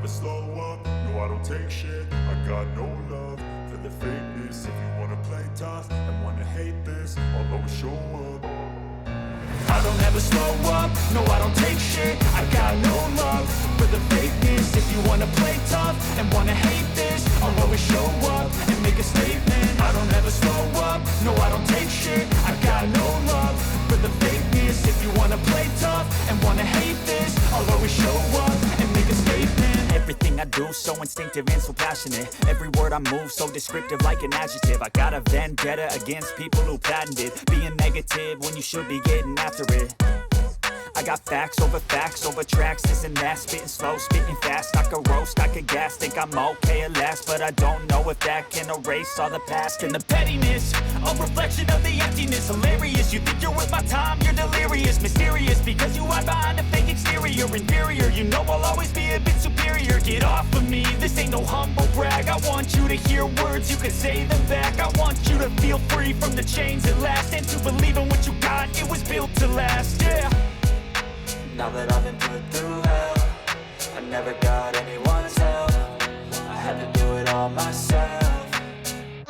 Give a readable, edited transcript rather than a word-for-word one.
slow up, no I don't take shit. I got no love for the fakeness. If you wanna play tough and wanna hate this, I'll always show up. I don't ever slow up, no I don't take shit. I got no love for the fakeness. If you wanna play tough and wanna hate this, I'll always show up and make a statement. I don't ever slow up, no I don't take shit. I got no love for the fakeness. If you wanna play tough and wanna hate this, I'll always show up and make a statement. Everything I do so instinctive and so passionate. Every word I move so descriptive like an adjective. I got a vendetta against people who patented being negative when you should be getting after it. I got facts over tracks, this and that. Spitting slow, spitting fast, I could roast, I could gas. Think I'm okay at last, but I don't know if that can erase all the past. And the pettiness, a reflection of the emptiness. Hilarious, you think you're worth my time, you're delirious. Mysterious, because you hide behind a fake exterior. Inferior, you know I'll always be a bit superior. Get off of me, this ain't no humble brag. I want you to hear words, you can say them back. I want you to feel free from the chains at last, and to believe in what you got, it was built to last, yeah. Now that I've been put through hell, I never got anyone's help. I had to do it all myself.